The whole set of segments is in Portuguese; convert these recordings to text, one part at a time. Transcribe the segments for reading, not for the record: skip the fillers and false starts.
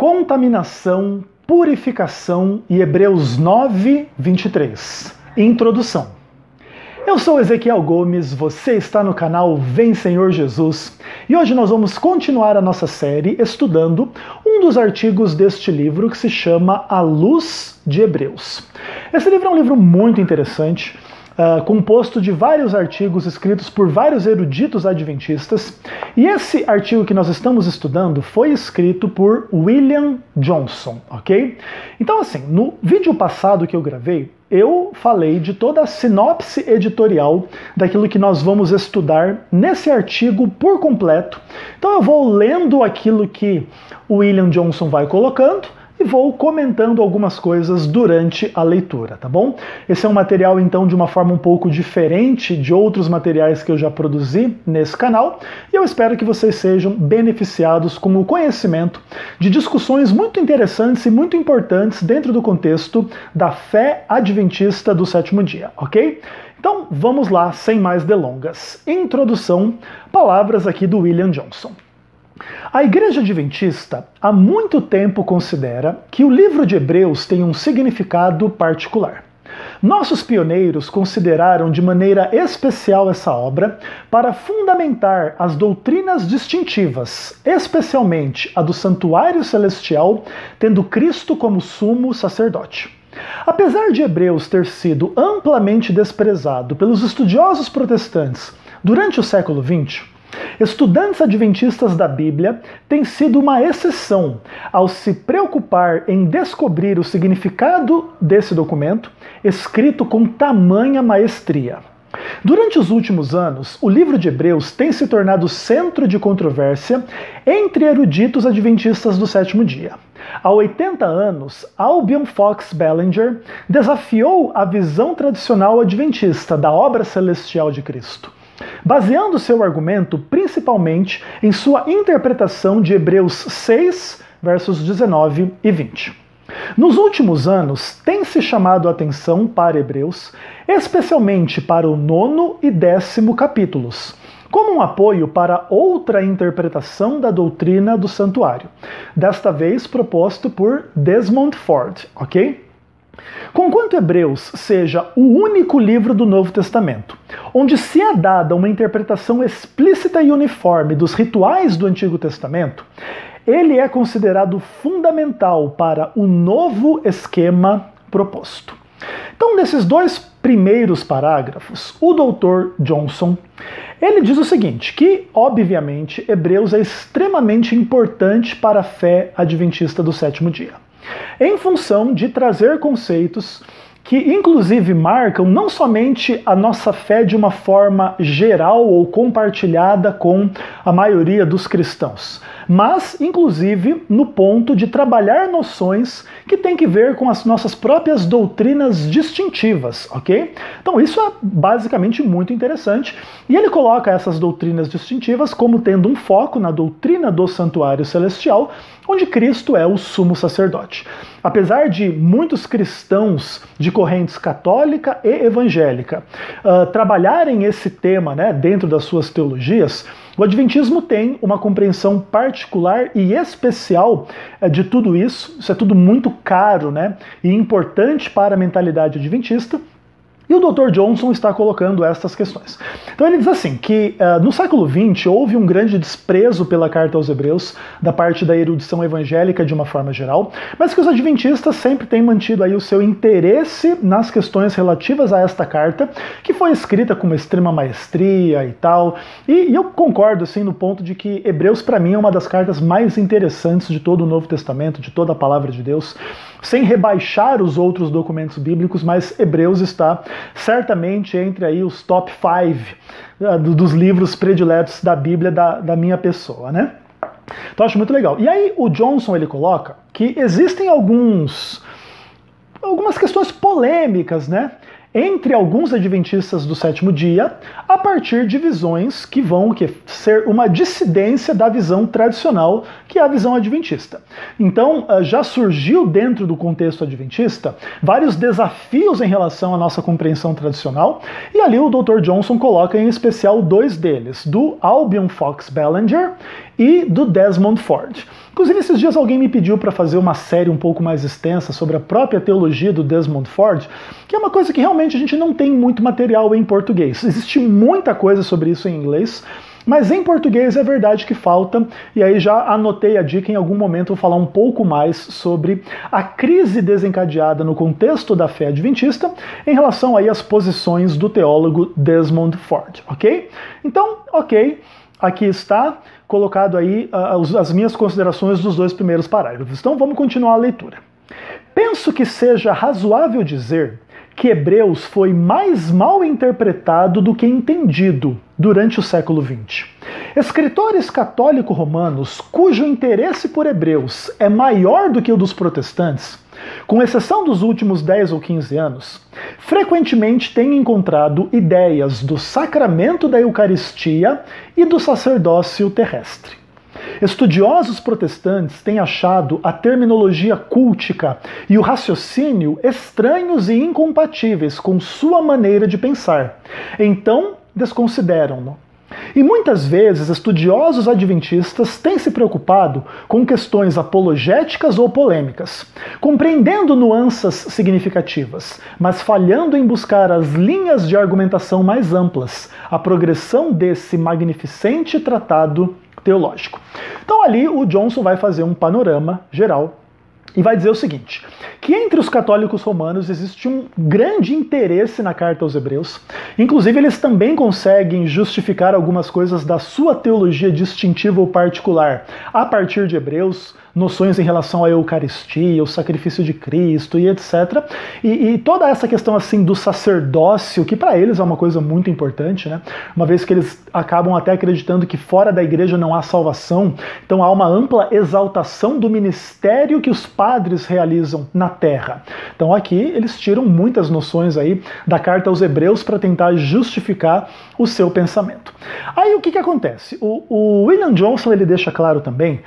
contaminação, purificação e Hebreus 9, 23. Introdução. Eu sou Ezequiel Gomes, você está no canal Vem Senhor Jesus e hoje nós vamos continuar a nossa série estudando um dos artigos deste livro que se chama A Luz de Hebreus. Esse livro é um livro muito interessante, composto de vários artigos escritos por vários eruditos adventistas, e esse artigo que nós estamos estudando foi escrito por William Johnson, ok? Então assim, no vídeo passado que eu gravei, eu falei de toda a sinopse editorial daquilo que nós vamos estudar nesse artigo por completo. Então eu vou lendo aquilo que o William Johnson vai colocando e vou comentando algumas coisas durante a leitura, tá bom? Esse é um material, então, de uma forma um pouco diferente de outros materiais que eu já produzi nesse canal, e eu espero que vocês sejam beneficiados com o conhecimento de discussões muito interessantes e muito importantes dentro do contexto da fé adventista do sétimo dia, ok? Então, vamos lá, sem mais delongas. Introdução, palavras aqui do William Johnson. A Igreja Adventista há muito tempo considera que o livro de Hebreus tem um significado particular. Nossos pioneiros consideraram de maneira especial essa obra para fundamentar as doutrinas distintivas, especialmente a do santuário celestial, tendo Cristo como sumo sacerdote. Apesar de Hebreus ter sido amplamente desprezado pelos estudiosos protestantes durante o século XX, estudantes adventistas da Bíblia têm sido uma exceção ao se preocupar em descobrir o significado desse documento, escrito com tamanha maestria. Durante os últimos anos, o livro de Hebreus tem se tornado centro de controvérsia entre eruditos adventistas do sétimo dia. Há 80 anos, Albion Fox Ballinger desafiou a visão tradicional adventista da obra celestial de Cristo, baseando seu argumento principalmente em sua interpretação de Hebreus 6, versos 19 e 20. Nos últimos anos, tem-se chamado a atenção para Hebreus, especialmente para o 9º e 10º capítulos, como um apoio para outra interpretação da doutrina do santuário, desta vez proposto por Desmond Ford, ok? Conquanto Hebreus seja o único livro do Novo Testamento onde se é dada uma interpretação explícita e uniforme dos rituais do Antigo Testamento, ele é considerado fundamental para o novo esquema proposto. Então, nesses dois primeiros parágrafos, o Dr. Johnson, ele diz o seguinte, que, obviamente, Hebreus é extremamente importante para a fé adventista do sétimo dia, em função de trazer conceitos que inclusive marcam não somente a nossa fé de uma forma geral ou compartilhada com a maioria dos cristãos, mas inclusive no ponto de trabalhar noções que têm que ver com as nossas próprias doutrinas distintivas, ok? Então isso é basicamente muito interessante, e ele coloca essas doutrinas distintivas como tendo um foco na doutrina do santuário celestial, onde Cristo é o sumo sacerdote. Apesar de muitos cristãos de correntes católica e evangélica trabalharem esse tema, né, dentro das suas teologias, o Adventismo tem uma compreensão particular e especial de tudo isso. Isso é tudo muito caro, né, e importante para a mentalidade adventista. E o Dr. Johnson está colocando estas questões. Então ele diz assim, que no século XX houve um grande desprezo pela carta aos Hebreus da parte da erudição evangélica de uma forma geral, mas que os adventistas sempre têm mantido aí o seu interesse nas questões relativas a esta carta, que foi escrita com uma extrema maestria e tal. E eu concordo assim no ponto de que Hebreus para mim é uma das cartas mais interessantes de todo o Novo Testamento, de toda a palavra de Deus, sem rebaixar os outros documentos bíblicos, mas Hebreus está certamente entre aí os top 5 dos livros prediletos da Bíblia da minha pessoa, né? Então acho muito legal. E aí o Johnson ele coloca que existem algumas questões polêmicas, né, entre alguns adventistas do sétimo dia, a partir de visões que vão ser uma dissidência da visão tradicional, que é a visão adventista. Então, já surgiu dentro do contexto adventista vários desafios em relação à nossa compreensão tradicional, e ali o Dr. Johnson coloca em especial dois deles, do Albion Fox Ballinger e do Desmond Ford. Inclusive, esses dias alguém me pediu para fazer uma série um pouco mais extensa sobre a própria teologia do Desmond Ford, que é uma coisa que realmente a gente não tem muito material em português. Existe muita coisa sobre isso em inglês, mas em português é verdade que falta, e aí já anotei a dica, em algum momento eu vou falar um pouco mais sobre a crise desencadeada no contexto da fé adventista em relação aí às posições do teólogo Desmond Ford, ok? Então, ok, aqui está colocado aí as minhas considerações dos 2 primeiros parágrafos. Então vamos continuar a leitura. Penso que seja razoável dizer que Hebreus foi mais mal interpretado do que entendido durante o século XX. Escritores católico-romanos cujo interesse por Hebreus é maior do que o dos protestantes, com exceção dos últimos 10 ou 15 anos, frequentemente têm encontrado ideias do sacramento da Eucaristia e do sacerdócio terrestre. Estudiosos protestantes têm achado a terminologia cultica e o raciocínio estranhos e incompatíveis com sua maneira de pensar, então desconsideram-no. E muitas vezes estudiosos adventistas têm se preocupado com questões apologéticas ou polêmicas, compreendendo nuances significativas, mas falhando em buscar as linhas de argumentação mais amplas, a progressão desse magnificente tratado teológico. Então ali o Johnson vai fazer um panorama geral e vai dizer o seguinte, que entre os católicos romanos existe um grande interesse na carta aos Hebreus. Inclusive eles também conseguem justificar algumas coisas da sua teologia distintiva ou particular a partir de Hebreus, noções em relação à Eucaristia, o sacrifício de Cristo e etc. E toda essa questão assim do sacerdócio, que para eles é uma coisa muito importante, né? Uma vez que eles acabam até acreditando que fora da igreja não há salvação, então há uma ampla exaltação do ministério que os padres realizam na terra. Então aqui eles tiram muitas noções aí da carta aos Hebreus para tentar justificar o seu pensamento. Aí o que acontece? O William Johnson ele deixa claro também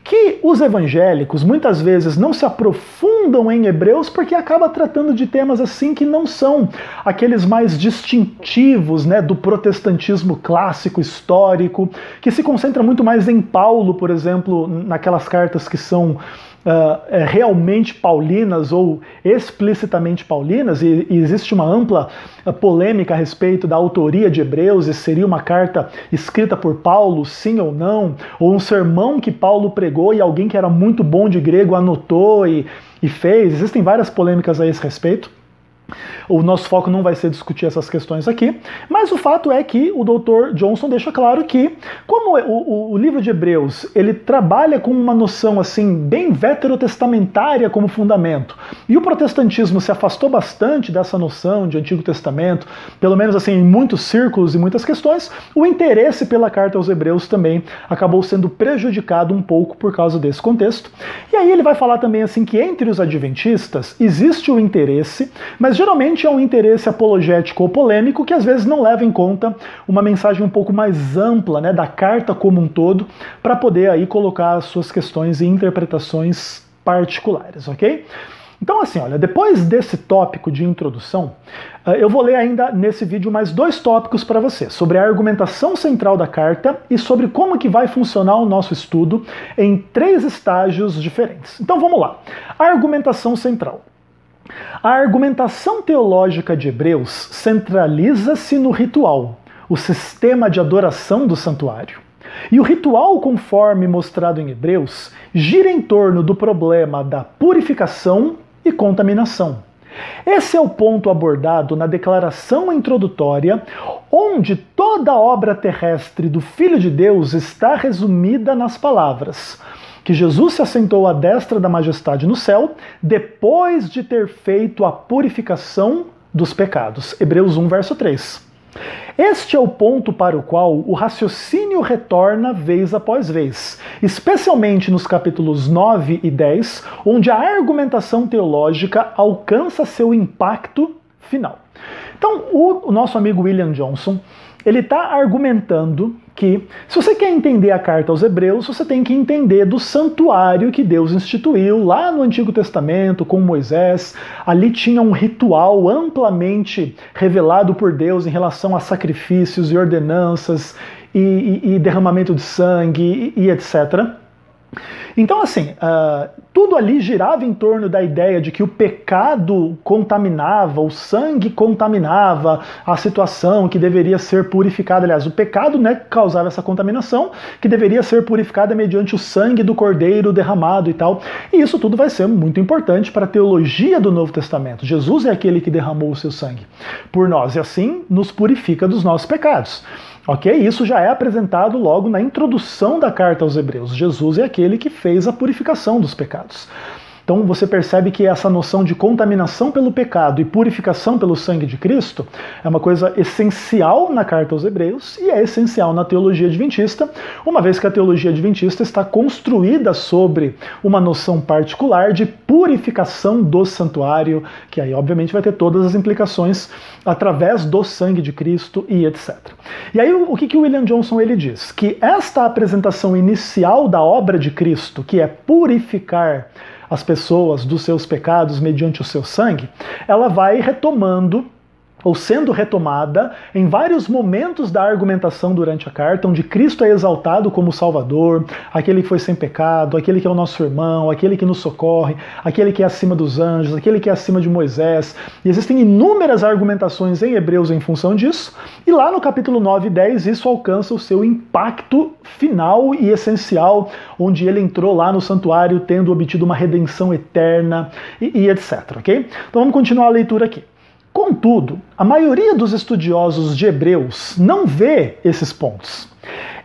que os evangélicos muitas vezes não se aprofundam em Hebreus porque acaba tratando de temas assim que não são aqueles mais distintivos, né, do protestantismo clássico, histórico, que se concentra muito mais em Paulo, por exemplo, naquelas cartas que são realmente paulinas ou explicitamente paulinas, e existe uma ampla polêmica a respeito da autoria de Hebreus, e seria uma carta escrita por Paulo, sim ou não, ou um sermão que Paulo pregou e alguém que era muito bom de grego anotou e fez. Existem várias polêmicas a esse respeito. O nosso foco não vai ser discutir essas questões aqui, mas o fato é que o Dr. Johnson deixa claro que, como o livro de Hebreus ele trabalha com uma noção assim bem veterotestamentária como fundamento, e o protestantismo se afastou bastante dessa noção de Antigo Testamento, pelo menos assim em muitos círculos e muitas questões, o interesse pela carta aos Hebreus também acabou sendo prejudicado um pouco por causa desse contexto. E aí ele vai falar também assim que entre os adventistas existe o interesse, mas geralmente é um interesse apologético ou polêmico que às vezes não leva em conta uma mensagem um pouco mais ampla, né, da carta como um todo, para poder aí colocar as suas questões e interpretações particulares, ok? Então assim, olha, depois desse tópico de introdução, eu vou ler ainda nesse vídeo mais 2 tópicos para você, sobre a argumentação central da carta e sobre como que vai funcionar o nosso estudo em 3 estágios diferentes. Então vamos lá. A argumentação central. A argumentação teológica de Hebreus centraliza-se no ritual, o sistema de adoração do santuário. E o ritual, conforme mostrado em Hebreus, gira em torno do problema da purificação e contaminação. Esse é o ponto abordado na declaração introdutória, onde toda a obra terrestre do Filho de Deus está resumida nas palavras: que Jesus se assentou à destra da majestade no céu, depois de ter feito a purificação dos pecados. Hebreus 1, verso 3. Este é o ponto para o qual o raciocínio retorna vez após vez, especialmente nos capítulos 9 e 10, onde a argumentação teológica alcança seu impacto final. Então, o nosso amigo William Johnson, ele está argumentando que, se você quer entender a carta aos Hebreus, você tem que entender do santuário que Deus instituiu lá no Antigo Testamento com Moisés. Ali tinha um ritual amplamente revelado por Deus em relação a sacrifícios e ordenanças e derramamento de sangue e etc. Então, assim, tudo ali girava em torno da ideia de que o pecado contaminava, o sangue contaminava a situação que deveria ser purificada. Aliás, o pecado, né, causava essa contaminação que deveria ser purificada mediante o sangue do Cordeiro derramado e tal. E isso tudo vai ser muito importante para a teologia do Novo Testamento. Jesus é aquele que derramou o seu sangue por nós e assim nos purifica dos nossos pecados. Ok? Isso já é apresentado logo na introdução da carta aos Hebreus. Jesus é aquele que fez a purificação dos pecados. Então você percebe que essa noção de contaminação pelo pecado e purificação pelo sangue de Cristo é uma coisa essencial na carta aos Hebreus e é essencial na teologia adventista, uma vez que a teologia adventista está construída sobre uma noção particular de purificação do santuário, que aí obviamente vai ter todas as implicações através do sangue de Cristo e etc. E aí o que William Johnson ele diz? Que esta apresentação inicial da obra de Cristo, que é purificar as pessoas dos seus pecados mediante o seu sangue, ela vai retomando ou sendo retomada em vários momentos da argumentação durante a carta, onde Cristo é exaltado como Salvador, aquele que foi sem pecado, aquele que é o nosso irmão, aquele que nos socorre, aquele que é acima dos anjos, aquele que é acima de Moisés. E existem inúmeras argumentações em Hebreus em função disso, e lá no capítulo 9 e 10 isso alcança o seu impacto final e essencial, onde ele entrou lá no santuário tendo obtido uma redenção eterna e etc. Ok? Então vamos continuar a leitura aqui. Contudo, a maioria dos estudiosos de Hebreus não vê esses pontos.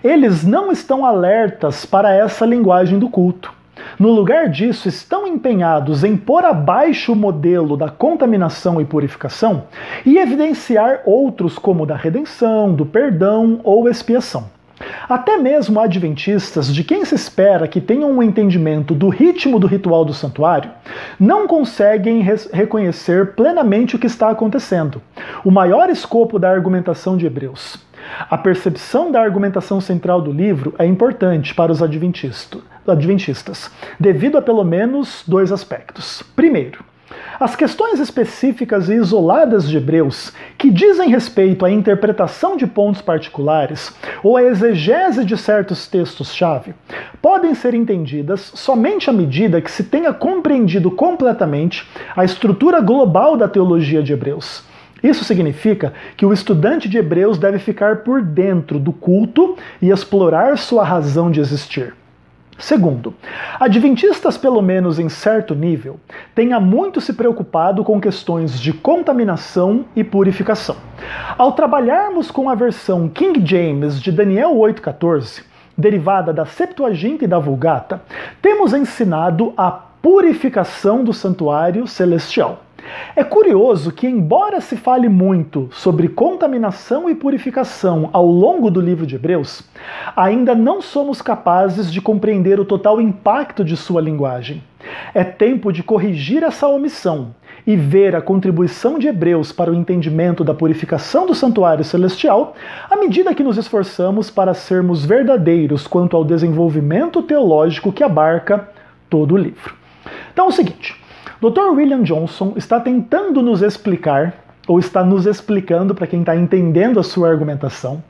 Eles não estão alertas para essa linguagem do culto. No lugar disso, estão empenhados em pôr abaixo o modelo da contaminação e purificação e evidenciar outros como o da redenção, do perdão ou expiação. Até mesmo adventistas, de quem se espera que tenham um entendimento do ritmo do ritual do santuário, não conseguem reconhecer plenamente o que está acontecendo. O maior escopo da argumentação de Hebreus. A percepção da argumentação central do livro é importante para os adventistas, devido a pelo menos dois aspectos. Primeiro, as questões específicas e isoladas de Hebreus, que dizem respeito à interpretação de pontos particulares ou à exegese de certos textos-chave, podem ser entendidas somente à medida que se tenha compreendido completamente a estrutura global da teologia de Hebreus. Isso significa que o estudante de Hebreus deve ficar por dentro do culto e explorar sua razão de existir. Segundo, adventistas, pelo menos em certo nível, têm há muito se preocupado com questões de contaminação e purificação. Ao trabalharmos com a versão King James de Daniel 8,14, derivada da Septuaginta e da Vulgata, temos ensinado a purificação do santuário celestial. É curioso que, embora se fale muito sobre contaminação e purificação ao longo do livro de Hebreus, ainda não somos capazes de compreender o total impacto de sua linguagem. É tempo de corrigir essa omissão e ver a contribuição de Hebreus para o entendimento da purificação do santuário celestial, à medida que nos esforçamos para sermos verdadeiros quanto ao desenvolvimento teológico que abarca todo o livro. Então é o seguinte, Dr. William Johnson está tentando nos explicar, ou está nos explicando para quem está entendendo a sua argumentação,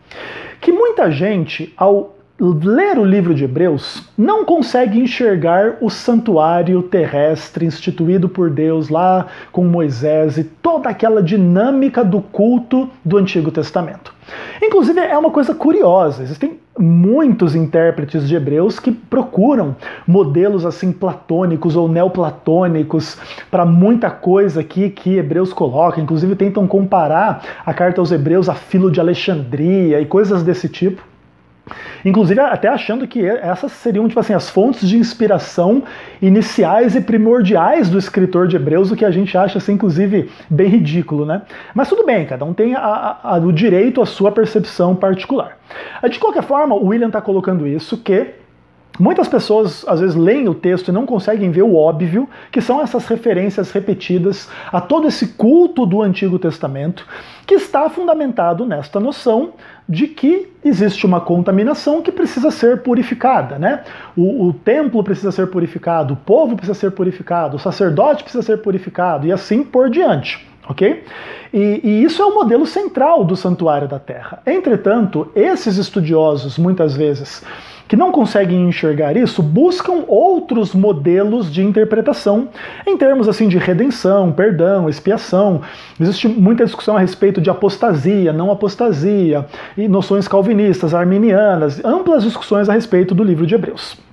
que muita gente, ao ler o livro de Hebreus, não consegue enxergar o santuário terrestre instituído por Deus lá com Moisés e toda aquela dinâmica do culto do Antigo Testamento. Inclusive é uma coisa curiosa, existem muitos intérpretes de Hebreus que procuram modelos assim platônicos ou neoplatônicos para muita coisa aqui que Hebreus coloca, inclusive tentam comparar a carta aos Hebreus a Filo de Alexandria e coisas desse tipo. Inclusive até achando que essas seriam tipo assim, as fontes de inspiração iniciais e primordiais do escritor de Hebreus, o que a gente acha assim, inclusive bem ridículo, né? Mas tudo bem, cada um tem o direito à sua percepção particular. De qualquer forma, o William está colocando isso, que muitas pessoas às vezes leem o texto e não conseguem ver o óbvio, que são essas referências repetidas a todo esse culto do Antigo Testamento, que está fundamentado nesta noção de que existe uma contaminação que precisa ser purificada, né? O templo precisa ser purificado, o povo precisa ser purificado, o sacerdote precisa ser purificado e assim por diante. ok? E isso é o modelo central do Santuário da Terra. Entretanto, esses estudiosos, muitas vezes, que não conseguem enxergar isso, buscam outros modelos de interpretação em termos assim de redenção, perdão, expiação. Existe muita discussão a respeito de apostasia, não apostasia, e noções calvinistas, arminianas, amplas discussões a respeito do livro de Hebreus.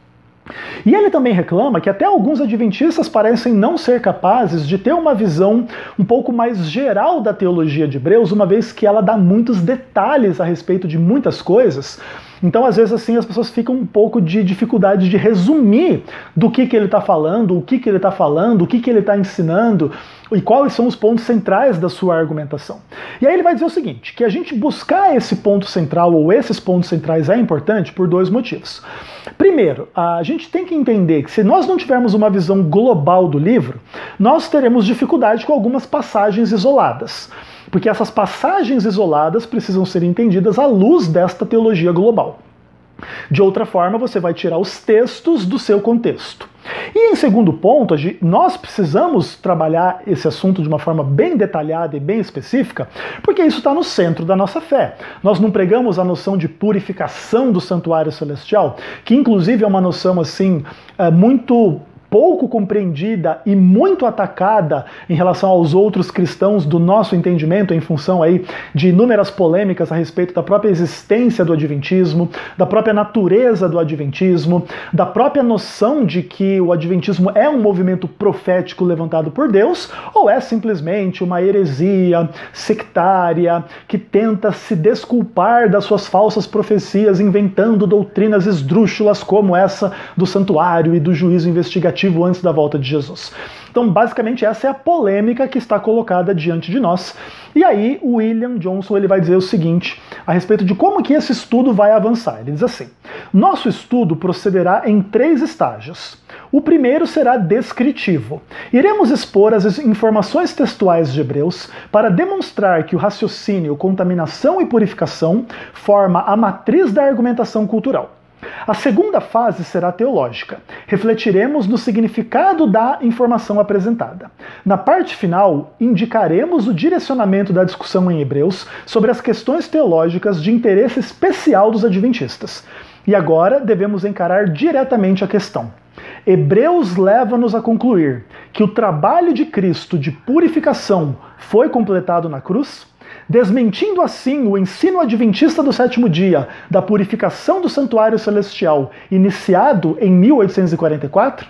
E ele também reclama que até alguns adventistas parecem não ser capazes de ter uma visão um pouco mais geral da teologia de Hebreus, uma vez que ela dá muitos detalhes a respeito de muitas coisas. Então, às vezes, assim, as pessoas ficam um pouco de dificuldade de resumir do que ele está falando, o que ele está falando, o que ele está ensinando e quais são os pontos centrais da sua argumentação. E aí ele vai dizer o seguinte, que a gente buscar esse ponto central ou esses pontos centrais é importante por dois motivos. Primeiro, a gente tem que entender que se nós não tivermos uma visão global do livro, nós teremos dificuldade com algumas passagens isoladas. Porque essas passagens isoladas precisam ser entendidas à luz desta teologia global. De outra forma, você vai tirar os textos do seu contexto. E em segundo ponto, nós precisamos trabalhar esse assunto de uma forma bem detalhada e bem específica, porque isso está no centro da nossa fé. Nós não pregamos a noção de purificação do santuário celestial, que inclusive é uma noção assim muito pouco compreendida e muito atacada em relação aos outros cristãos do nosso entendimento, em função aí de inúmeras polêmicas a respeito da própria existência do adventismo, da própria natureza do adventismo, da própria noção de que o adventismo é um movimento profético levantado por Deus, ou é simplesmente uma heresia sectária que tenta se desculpar das suas falsas profecias, inventando doutrinas esdrúxulas como essa do santuário e do juízo investigativo antes da volta de Jesus. Então, basicamente, essa é a polêmica que está colocada diante de nós. E aí, o William Johnson ele vai dizer o seguinte a respeito de como que esse estudo vai avançar. Ele diz assim: nosso estudo procederá em 3 estágios. O primeiro será descritivo. Iremos expor as informações textuais de Hebreus para demonstrar que o raciocínio, contaminação e purificação forma a matriz da argumentação cultural. A segunda fase será teológica. Refletiremos no significado da informação apresentada. Na parte final, indicaremos o direcionamento da discussão em Hebreus sobre as questões teológicas de interesse especial dos adventistas. E agora devemos encarar diretamente a questão. Hebreus leva-nos a concluir que o trabalho de Cristo de purificação foi completado na cruz, desmentindo assim o ensino adventista do 7º dia da purificação do santuário celestial, iniciado em 1844?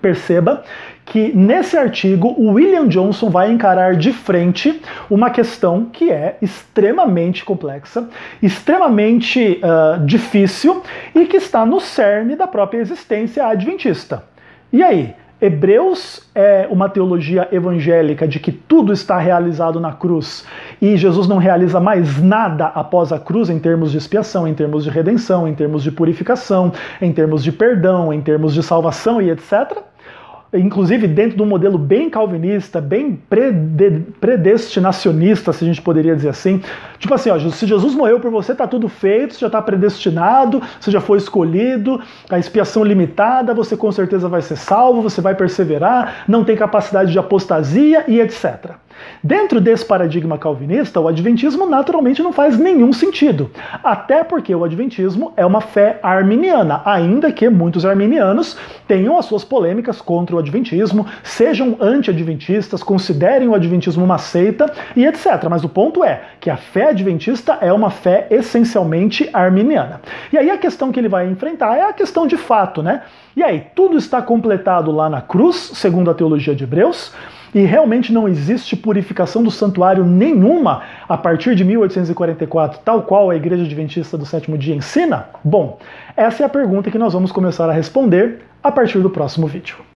Perceba que nesse artigo o William Johnson vai encarar de frente uma questão que é extremamente complexa, extremamente difícil e que está no cerne da própria existência adventista. E aí? Hebreus é uma teologia evangélica de que tudo está realizado na cruz e Jesus não realiza mais nada após a cruz em termos de expiação, em termos de redenção, em termos de purificação, em termos de perdão, em termos de salvação e etc. Inclusive dentro de um modelo bem calvinista, bem predestinacionista, se a gente poderia dizer assim. Tipo assim, ó, se Jesus morreu por você, tá tudo feito, você já está predestinado, você já foi escolhido, a expiação limitada, você com certeza vai ser salvo, você vai perseverar, não tem capacidade de apostasia e etc. Dentro desse paradigma calvinista, o adventismo naturalmente não faz nenhum sentido, até porque o adventismo é uma fé arminiana, ainda que muitos arminianos tenham as suas polêmicas contra o adventismo, sejam anti-adventistas, considerem o adventismo uma seita e etc. Mas o ponto é que a fé adventista é uma fé essencialmente arminiana. E aí a questão que ele vai enfrentar é a questão de fato, né? E aí, tudo está completado lá na cruz, segundo a teologia de Hebreus, e realmente não existe purificação do santuário nenhuma a partir de 1844, tal qual a Igreja Adventista do 7º dia ensina? Bom, essa é a pergunta que nós vamos começar a responder a partir do próximo vídeo.